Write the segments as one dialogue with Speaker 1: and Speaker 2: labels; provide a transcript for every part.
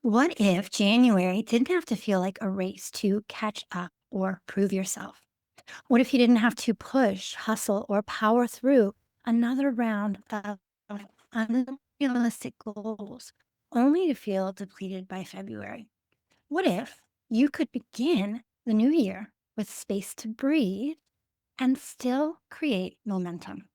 Speaker 1: What if January didn't have to feel like a race to catch up or prove yourself? What if you didn't have to push, hustle, or power through another round of unrealistic goals only to feel depleted by February? What if you could begin the new year with space to breathe and still create momentum?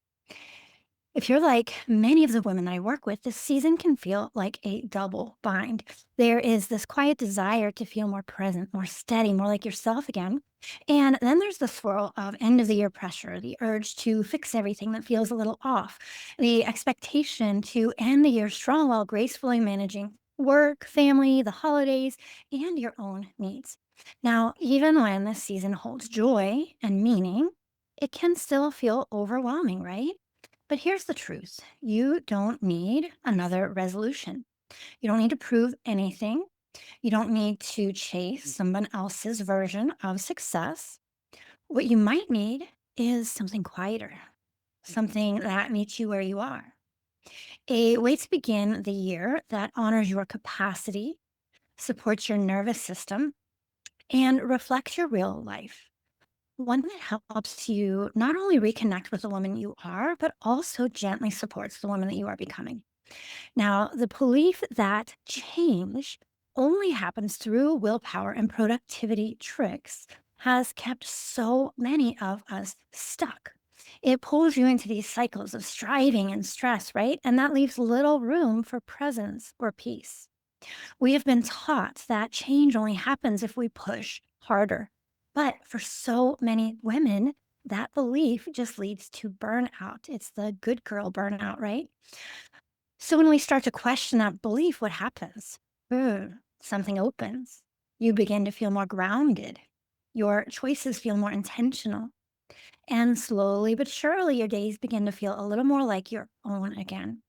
Speaker 1: If you're like many of the women that I work with, this season can feel like a double bind. There is this quiet desire to feel more present, more steady, more like yourself again. And then there's the swirl of end of the year pressure, the urge to fix everything that feels a little off, the expectation to end the year strong while gracefully managing work, family, the holidays, and your own needs. Now, even when this season holds joy and meaning, it can still feel overwhelming, right? But here's the truth. You don't need another resolution. You don't need to prove anything. You don't need to chase someone else's version of success. What you might need is something quieter, something that meets you where you are. A way to begin the year that honors your capacity, supports your nervous system, and reflects your real life. One that helps you not only reconnect with the woman you are, but also gently supports the woman that you are becoming. Now, the belief that change only happens through willpower and productivity tricks has kept so many of us stuck. It pulls you into these cycles of striving and stress, right? And that leaves little room for presence or peace. We have been taught that change only happens if we push harder. But for so many women, that belief just leads to burnout. It's the good girl burnout, right? So when we start to question that belief, what happens? Something opens. You begin to feel more grounded. Your choices feel more intentional. And slowly but surely, your days begin to feel a little more like your own again.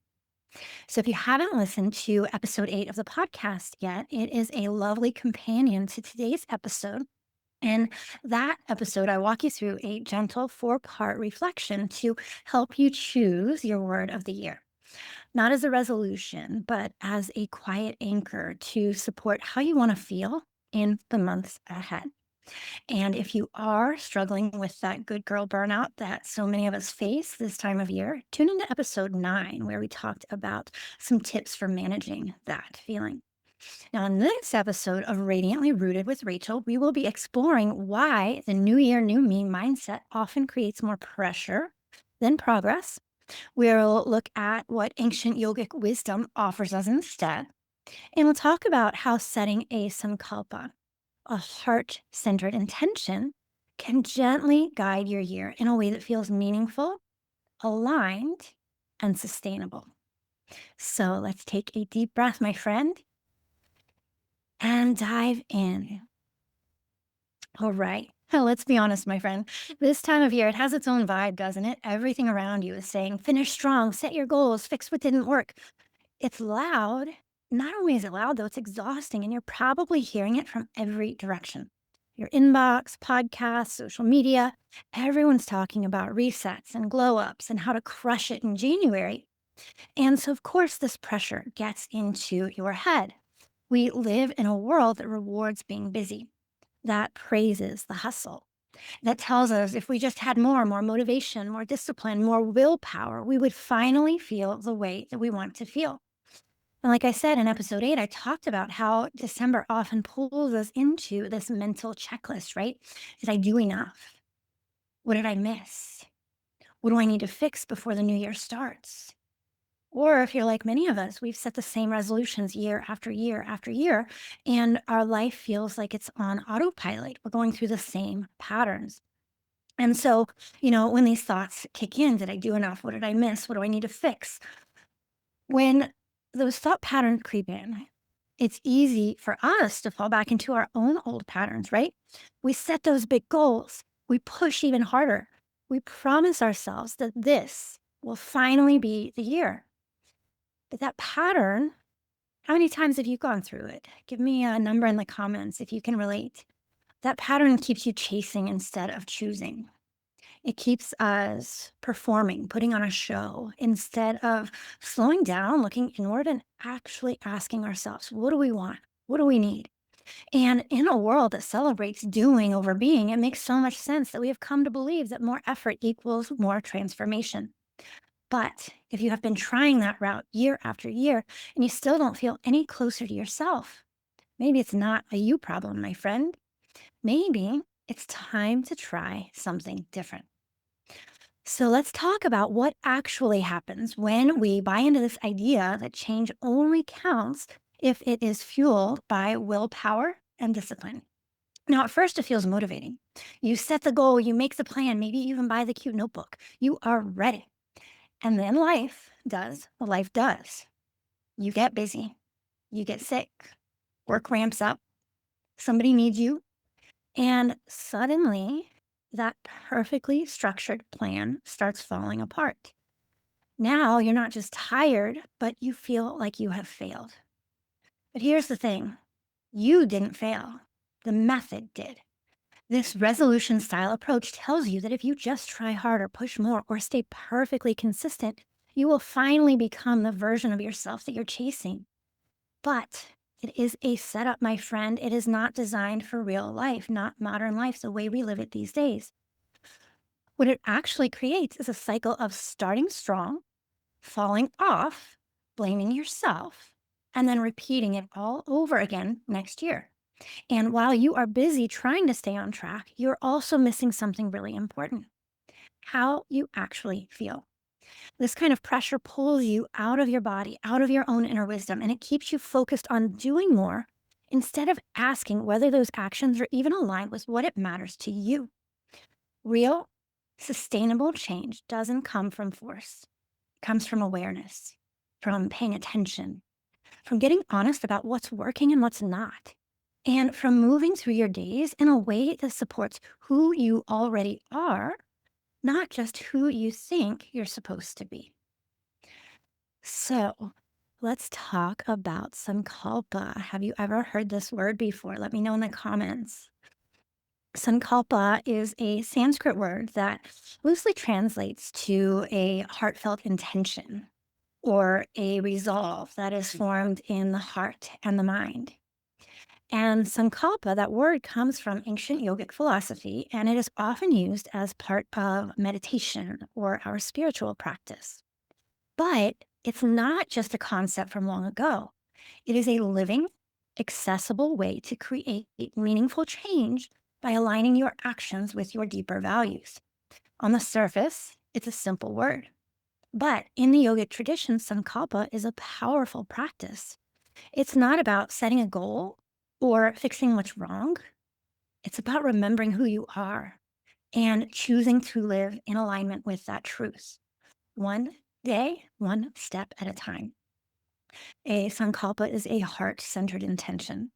Speaker 1: So if you haven't listened to episode 8 of the podcast yet, it is a lovely companion to today's episode. In that episode, I walk you through a gentle 4-part reflection to help you choose your word of the year, not as a resolution, but as a quiet anchor to support how you want to feel in the months ahead. And if you are struggling with that good girl burnout that so many of us face this time of year, tune into episode 9, where we talked about some tips for managing that feeling. Now, in this episode of Radiantly Rooted with Rachel, we will be exploring why the new year, new me mindset often creates more pressure than progress. We'll look at what ancient yogic wisdom offers us instead. And we'll talk about how setting a Sankalpa, a heart centered intention, can gently guide your year in a way that feels meaningful, aligned, and sustainable. So let's take a deep breath, my friend, and dive in. All right. Well, let's be honest, my friend. This time of year, it has its own vibe, doesn't it? Everything around you is saying, finish strong, set your goals, fix what didn't work. It's loud. Not only is it loud, though, it's exhausting, and you're probably hearing it from every direction. Your inbox, podcasts, social media, everyone's talking about resets and glow ups and how to crush it in January. And so, of course, this pressure gets into your head. We live in a world that rewards being busy, that praises the hustle, that tells us if we just had more motivation, more discipline, more willpower, we would finally feel the way that we want to feel. And like I said in episode 8, I talked about how December often pulls us into this mental checklist, right? Did I do enough? What did I miss? What do I need to fix before the new year starts? Or if you're like many of us, we've set the same resolutions year after year after year, and our life feels like it's on autopilot. We're going through the same patterns. And so, when these thoughts kick in, did I do enough? What did I miss? What do I need to fix? When those thought patterns creep in, it's easy for us to fall back into our own old patterns, right? We set those big goals. We push even harder. We promise ourselves that this will finally be the year. But that pattern, how many times have you gone through it? Give me a number in the comments if you can relate. That pattern keeps you chasing instead of choosing. It keeps us performing, putting on a show instead of slowing down, looking inward, and actually asking ourselves, what do we want? What do we need? And in a world that celebrates doing over being, it makes so much sense that we have come to believe that more effort equals more transformation. But if you have been trying that route year after year and you still don't feel any closer to yourself, maybe it's not a you problem, my friend. Maybe it's time to try something different. So let's talk about what actually happens when we buy into this idea that change only counts if it is fueled by willpower and discipline. Now, at first, it feels motivating. You set the goal, you make the plan, maybe even buy the cute notebook. You are ready. And then life does what life does. You get busy, you get sick, work ramps up, somebody needs you, and suddenly that perfectly structured plan starts falling apart. Now you're not just tired, but you feel like you have failed. But here's the thing, you didn't fail, the method did. This resolution style approach tells you that if you just try harder, push more, or stay perfectly consistent, you will finally become the version of yourself that you're chasing. But it is a setup, my friend. It is not designed for real life, not modern life, the way we live it these days. What it actually creates is a cycle of starting strong, falling off, blaming yourself, and then repeating it all over again next year. And while you are busy trying to stay on track, you're also missing something really important, how you actually feel. This kind of pressure pulls you out of your body, out of your own inner wisdom, and it keeps you focused on doing more instead of asking whether those actions are even aligned with what it matters to you. Real, sustainable change doesn't come from force, it comes from awareness, from paying attention, from getting honest about what's working and what's not, and from moving through your days in a way that supports who you already are, not just who you think you're supposed to be. So let's talk about Sankalpa. Have you ever heard this word before? Let me know in the comments. Sankalpa is a Sanskrit word that loosely translates to a heartfelt intention or a resolve that is formed in the heart and the mind. And Sankalpa, that word comes from ancient yogic philosophy, and it is often used as part of meditation or our spiritual practice. But it's not just a concept from long ago. It is a living, accessible way to create meaningful change by aligning your actions with your deeper values. On the surface, it's a simple word. But in the yogic tradition, Sankalpa is a powerful practice. It's not about setting a goal or fixing what's wrong. It's about remembering who you are and choosing to live in alignment with that truth. One day, one step at a time. A sankalpa is a heart centered intention.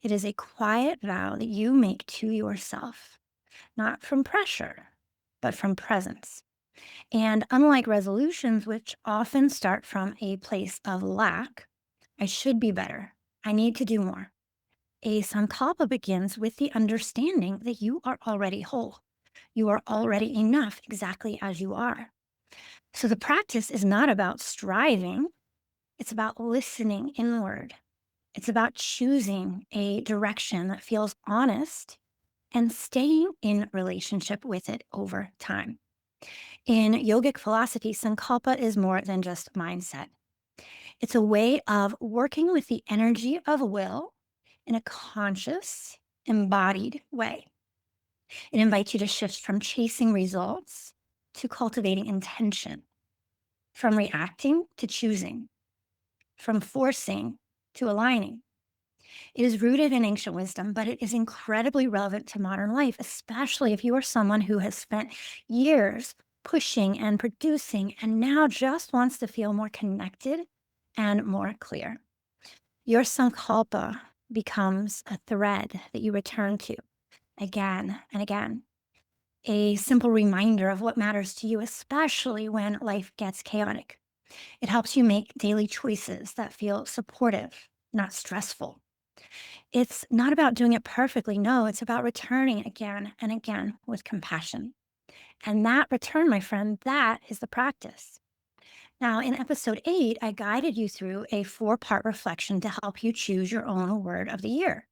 Speaker 1: It is a quiet vow that you make to yourself, not from pressure, but from presence. And unlike resolutions, which often start from a place of lack, I should be better, I need to do more. A sankalpa begins with the understanding that you are already whole. You are already enough exactly as you are. So the practice is not about striving, it's about listening inward. It's about choosing a direction that feels honest and staying in relationship with it over time. In yogic philosophy, sankalpa is more than just mindset. It's a way of working with the energy of will in a conscious, embodied way. It invites you to shift from chasing results to cultivating intention, from reacting to choosing, from forcing to aligning. It is rooted in ancient wisdom, but it is incredibly relevant to modern life, especially if you are someone who has spent years pushing and producing and now just wants to feel more connected and more clear. Your sankalpa becomes a thread that you return to again and again, a simple reminder of what matters to you, especially when life gets chaotic. It helps you make daily choices that feel supportive, not stressful. It's not about doing it perfectly. No, it's about returning again and again with compassion. And that return, my friend, that is the practice. Now, in episode 8, I guided you through a four-part reflection to help you choose your own word of the year.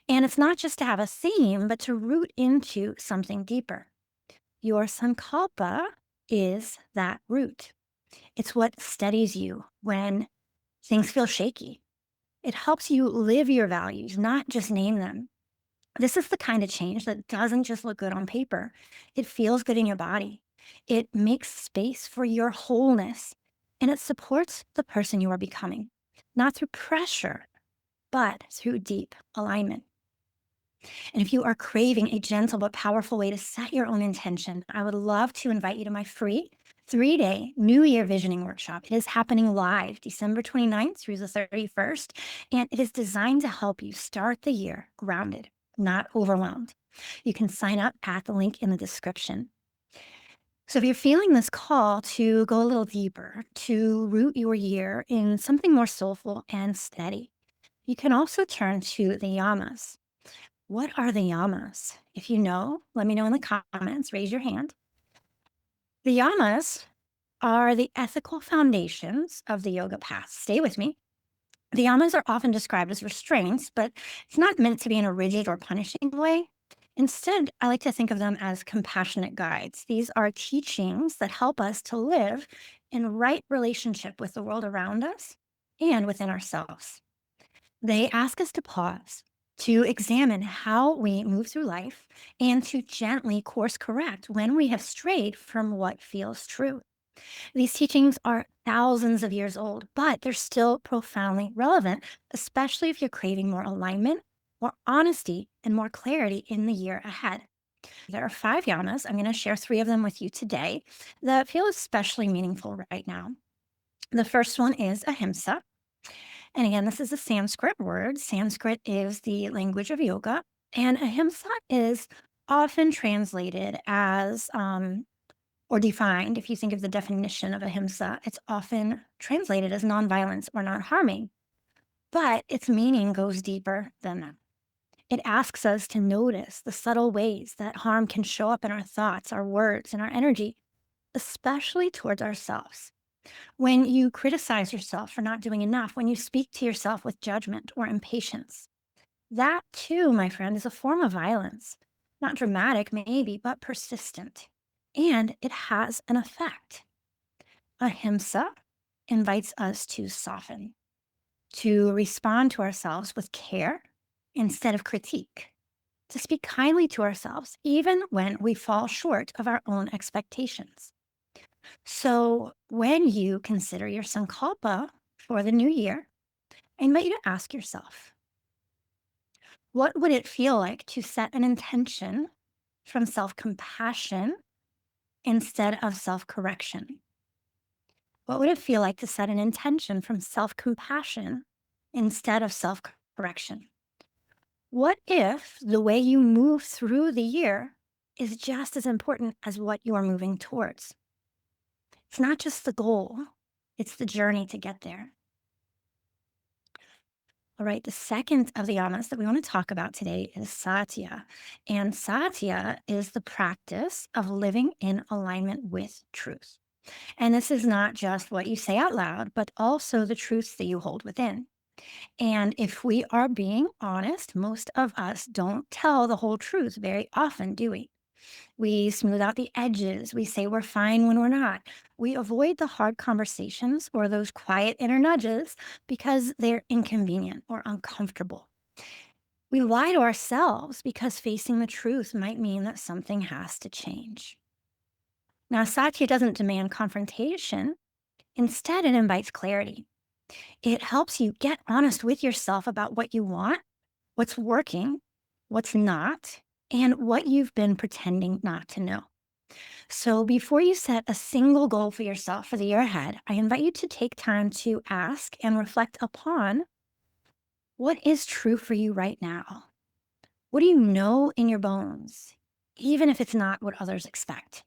Speaker 1: And it's not just to have a theme, but to root into something deeper. Your Sankalpa is that root. It's what steadies you when things feel shaky. It helps you live your values, not just name them. This is the kind of change that doesn't just look good on paper. It feels good in your body. It makes space for your wholeness and it supports the person you are becoming, not through pressure, but through deep alignment. And if you are craving a gentle but powerful way to set your own intention, I would love to invite you to my free 3-day New Year Visioning Workshop. It is happening live December 29th through the 31st, and it is designed to help you start the year grounded, not overwhelmed. You can sign up at the link in the description. So, if you're feeling this call to go a little deeper, to root your year in something more soulful and steady, you can also turn to the yamas. What are the yamas? If you know, let me know in the comments, raise your hand. The yamas are the ethical foundations of the yoga path. Stay with me. The yamas are often described as restraints, but it's not meant to be in a rigid or punishing way. Instead, I like to think of them as compassionate guides. These are teachings that help us to live in right relationship with the world around us and within ourselves. They ask us to pause, to examine how we move through life, and to gently course correct when we have strayed from what feels true. These teachings are thousands of years old, but they're still profoundly relevant, especially if you're craving more alignment, more honesty, and more clarity in the year ahead. There are 5 yamas. I'm going to share 3 of them with you today that feel especially meaningful right now. The first one is ahimsa. And again, this is a Sanskrit word. Sanskrit is the language of yoga, and ahimsa is often translated as or defined. If you think of the definition of ahimsa, it's often translated as nonviolence or not harming, but its meaning goes deeper than that. It asks us to notice the subtle ways that harm can show up in our thoughts, our words, and our energy, especially towards ourselves. When you criticize yourself for not doing enough, when you speak to yourself with judgment or impatience, that too, my friend, is a form of violence. Not dramatic, maybe, but persistent. And it has an effect. Ahimsa invites us to soften, to respond to ourselves with care instead of critique, to speak kindly to ourselves, even when we fall short of our own expectations. So, when you consider your Sankalpa for the new year, I invite you to ask yourself, what would it feel like to set an intention from self compassion instead of self correction? What would it feel like to set an intention from self compassion instead of self correction? What if the way you move through the year is just as important as what you are moving towards? It's not just the goal, it's the journey to get there. All right, the second of the yamas that we want to talk about today is satya. And satya is the practice of living in alignment with truth. And this is not just what you say out loud, but also the truths that you hold within. And if we are being honest, most of us don't tell the whole truth very often, do we? We smooth out the edges. We say we're fine when we're not. We avoid the hard conversations or those quiet inner nudges because they're inconvenient or uncomfortable. We lie to ourselves because facing the truth might mean that something has to change. Now, Satya doesn't demand confrontation. Instead, it invites clarity. It helps you get honest with yourself about what you want, what's working, what's not, and what you've been pretending not to know. So before you set a single goal for yourself for the year ahead, I invite you to take time to ask and reflect upon what is true for you right now. What do you know in your bones, even if it's not what others expect?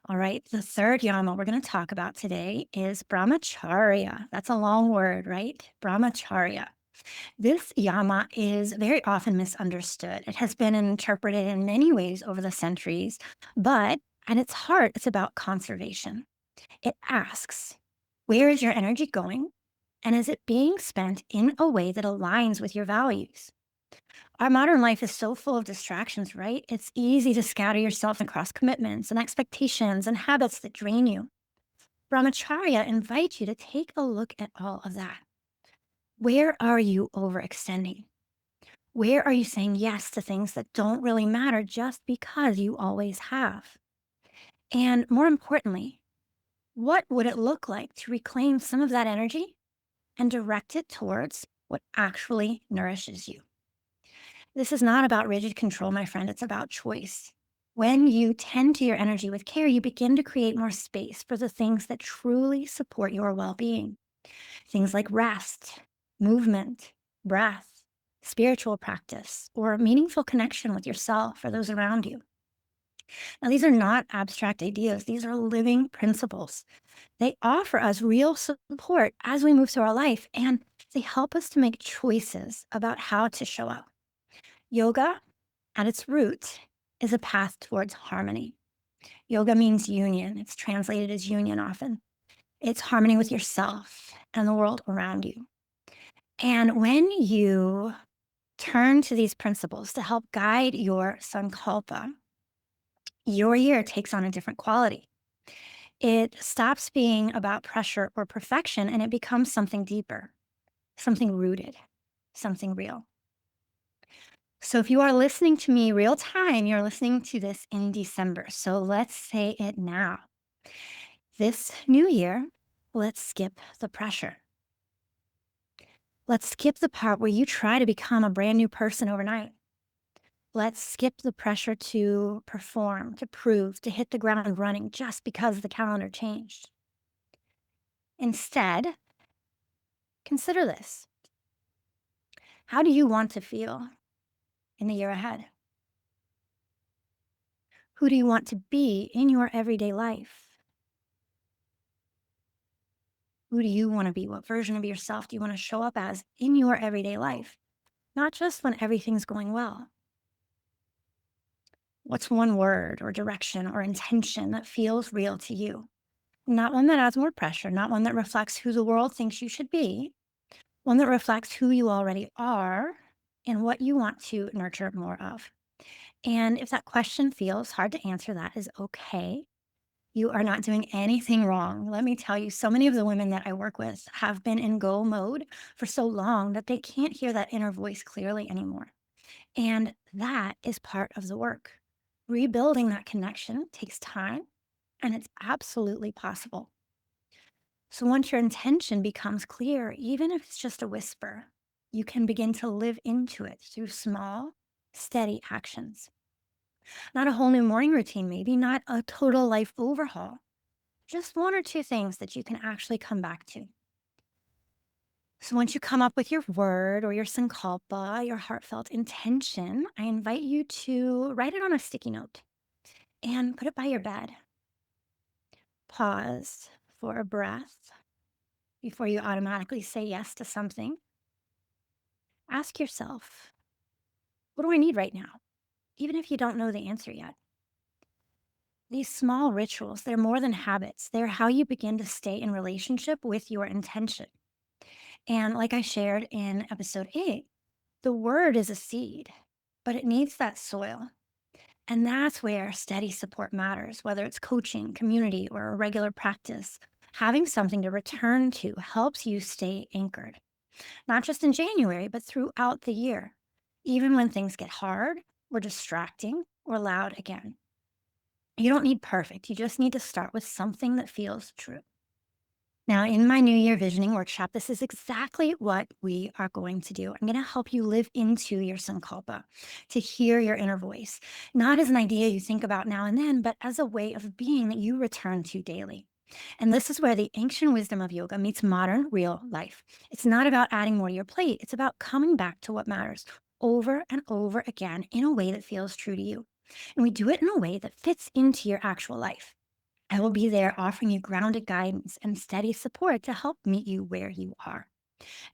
Speaker 1: All right, the third yama we're going to talk about today is brahmacharya. That's a long word, right? Brahmacharya. This yama is very often misunderstood. It has been interpreted in many ways over the centuries, but at its heart, it's about conservation. It asks, where is your energy going? And is it being spent in a way that aligns with your values? Our modern life is so full of distractions, right? It's easy to scatter yourself across commitments and expectations and habits that drain you. Brahmacharya invites you to take a look at all of that. Where are you overextending? Where are you saying yes to things that don't really matter just because you always have? And more importantly, what would it look like to reclaim some of that energy and direct it towards what actually nourishes you? This is not about rigid control, my friend. It's about choice. When you tend to your energy with care, you begin to create more space for the things that truly support your well being. Things like rest, movement, breath, spiritual practice, or meaningful connection with yourself or those around you. Now, these are not abstract ideas, these are living principles. They offer us real support as we move through our life, and they help us to make choices about how to show up. Yoga, at its root, is a path towards harmony. Yoga means union. It's translated as union often. It's harmony with yourself and the world around you. And when you turn to these principles to help guide your Sankalpa, your year takes on a different quality. It stops being about pressure or perfection and it becomes something deeper, something rooted, something real. So if you are listening to me real time, you're listening to this in December. So let's say it now. This new year, let's skip the pressure. Let's skip the part where you try to become a brand new person overnight. Let's skip the pressure to perform, to prove, to hit the ground running just because the calendar changed. Instead, consider this. How do you want to feel in the year ahead? Who do you want to be in your everyday life? Who do you want to be? What version of yourself do you want to show up as in your everyday life? Not just when everything's going well. What's one word or direction or intention that feels real to you? Not one that adds more pressure, not one that reflects who the world thinks you should be, one that reflects who you already are and what you want to nurture more of. And if that question feels hard to answer, that is okay. You are not doing anything wrong. Let me tell you, so many of the women that I work with have been in go mode for so long that they can't hear that inner voice clearly anymore. And that is part of the work. Rebuilding that connection takes time and it's absolutely possible. So once your intention becomes clear, even if it's just a whisper, you can begin to live into it through small, steady actions. Not a whole new morning routine, maybe not a total life overhaul, just one or two things that you can actually come back to. So once you come up with your word or your sankalpa, your heartfelt intention, I invite you to write it on a sticky note and put it by your bed. Pause for a breath before you automatically say yes to something. Ask yourself, what do I need right now? Even if you don't know the answer yet. These small rituals, they're more than habits. They're how you begin to stay in relationship with your intention. And like I shared in episode 8, the word is a seed, but it needs that soil. And that's where steady support matters, whether it's coaching, community, or a regular practice. Having something to return to helps you stay anchored, not just in January, but throughout the year, even when things get hard or distracting or loud again. You don't need perfect. You just need to start with something that feels true. Now, in my New Year Visioning workshop, this is exactly what we are going to do. I'm going to help you live into your Sankalpa, to hear your inner voice, not as an idea you think about now and then, but as a way of being that you return to daily. And this is where the ancient wisdom of yoga meets modern real life. It's not about adding more to your plate. It's about coming back to what matters over and over again in a way that feels true to you. And we do it in a way that fits into your actual life. I will be there offering you grounded guidance and steady support to help meet you where you are.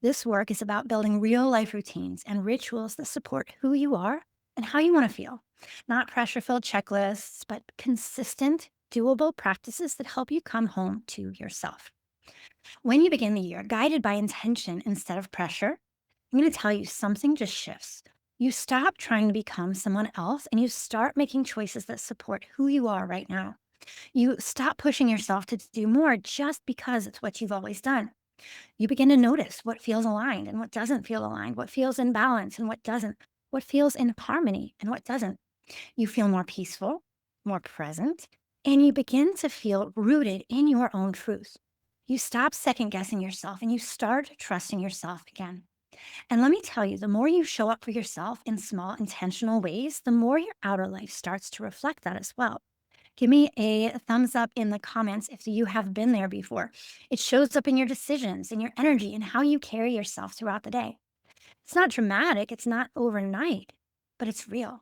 Speaker 1: This work is about building real life routines and rituals that support who you are and how you want to feel. Not pressure filled checklists, but consistent, doable practices that help you come home to yourself. When you begin the year guided by intention instead of pressure, I'm going to tell you something just shifts. You stop trying to become someone else and you start making choices that support who you are right now. You stop pushing yourself to do more just because it's what you've always done. You begin to notice what feels aligned and what doesn't feel aligned, what feels in balance and what doesn't, what feels in harmony and what doesn't. You feel more peaceful, more present, and you begin to feel rooted in your own truth. You stop second guessing yourself and you start trusting yourself again. And let me tell you, the more you show up for yourself in small, intentional ways, the more your outer life starts to reflect that as well. Give me a thumbs up in the comments if you have been there before. It shows up in your decisions, in your energy, and how you carry yourself throughout the day. It's not dramatic, it's not overnight, but it's real.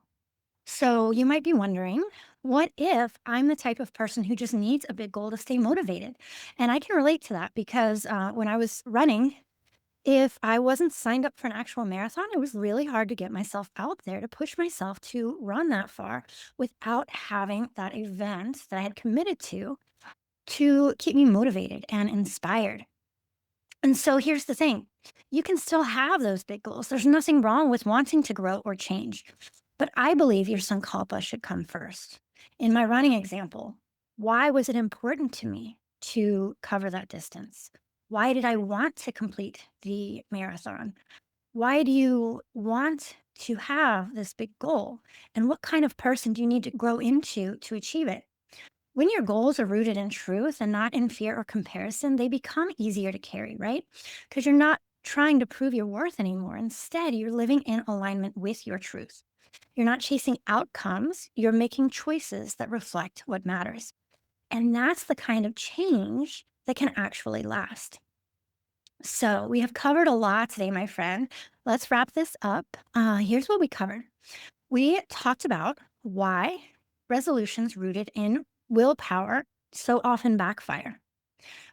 Speaker 1: So you might be wondering, what if I'm the type of person who just needs a big goal to stay motivated? And I can relate to that because when I was running, if I wasn't signed up for an actual marathon, it was really hard to get myself out there to push myself to run that far without having that event that I had committed to keep me motivated and inspired. And so here's the thing. You can still have those big goals. There's nothing wrong with wanting to grow or change. But I believe your Sankalpa should come first. In my running example, why was it important to me to cover that distance? Why did I want to complete the marathon? Why do you want to have this big goal? And what kind of person do you need to grow into to achieve it? When your goals are rooted in truth and not in fear or comparison, they become easier to carry, right? Because you're not trying to prove your worth anymore. Instead, you're living in alignment with your truth. You're not chasing outcomes, you're making choices that reflect what matters. And that's the kind of change that can actually last. So, we have covered a lot today, my friend. Let's wrap this up. Here's what we covered. We talked about why resolutions rooted in willpower so often backfire.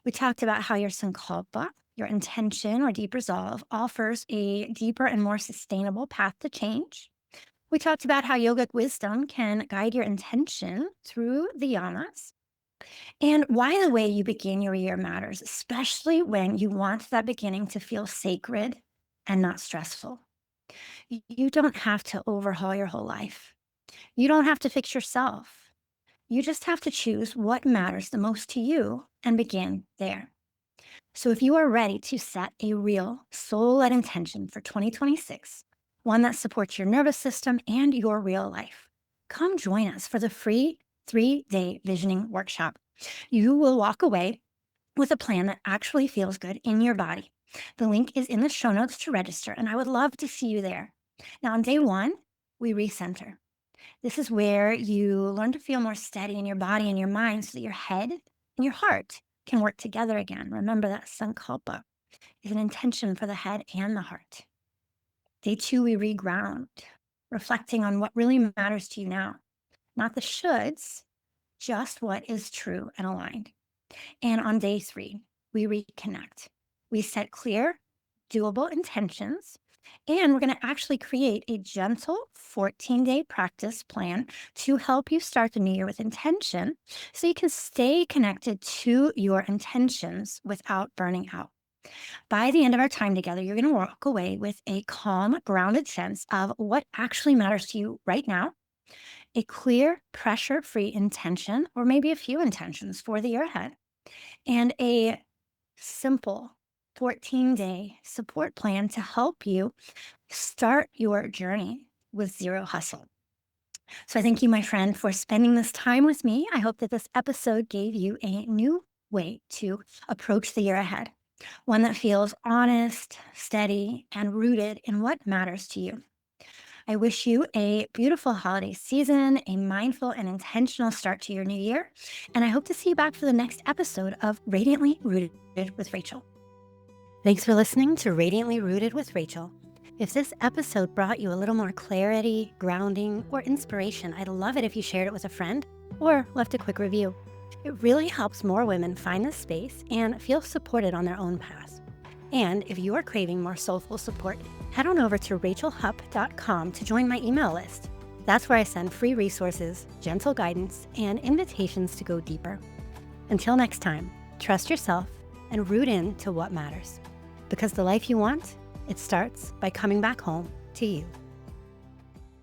Speaker 1: We talked about how your sankalpa, your intention or deep resolve, offers a deeper and more sustainable path to change. We talked about how yogic wisdom can guide your intention through the yamas and why the way you begin your year matters, especially when you want that beginning to feel sacred and not stressful. You don't have to overhaul your whole life. You don't have to fix yourself. You just have to choose what matters the most to you and begin there. So if you are ready to set a real soul-led intention for 2026, one that supports your nervous system and your real life, come join us for the free 3-day visioning workshop. You will walk away with a plan that actually feels good in your body. The link is in the show notes to register, and I would love to see you there. Now, on day 1, we recenter. This is where you learn to feel more steady in your body and your mind so that your head and your heart can work together again. Remember that Sankalpa is an intention for the head and the heart. Day 2, we reground, reflecting on what really matters to you now. Not the shoulds, just what is true and aligned. And on day 3, we reconnect. We set clear, doable intentions, and we're going to actually create a gentle 14-day practice plan to help you start the new year with intention so you can stay connected to your intentions without burning out. By the end of our time together, you're going to walk away with a calm, grounded sense of what actually matters to you right now, a clear, pressure-free intention, or maybe a few intentions for the year ahead, and a simple 14-day support plan to help you start your journey with zero hustle. So I thank you, my friend, for spending this time with me. I hope that this episode gave you a new way to approach the year ahead, one that feels honest, steady, and rooted in what matters to you. I wish you a beautiful holiday season, a mindful and intentional start to your new year, and I hope to see you back for the next episode of Radiantly Rooted with Rachel. Thanks for listening to Radiantly Rooted with Rachel. If this episode brought you a little more clarity, grounding, or inspiration, I'd love it if you shared it with a friend or left a quick review. It really helps more women find this space and feel supported on their own path. And if you are craving more soulful support, head on over to rachelhupp.com to join my email list. That's where I send free resources, gentle guidance, and invitations to go deeper. Until next time, trust yourself and root in to what matters. Because the life you want, it starts by coming back home to you.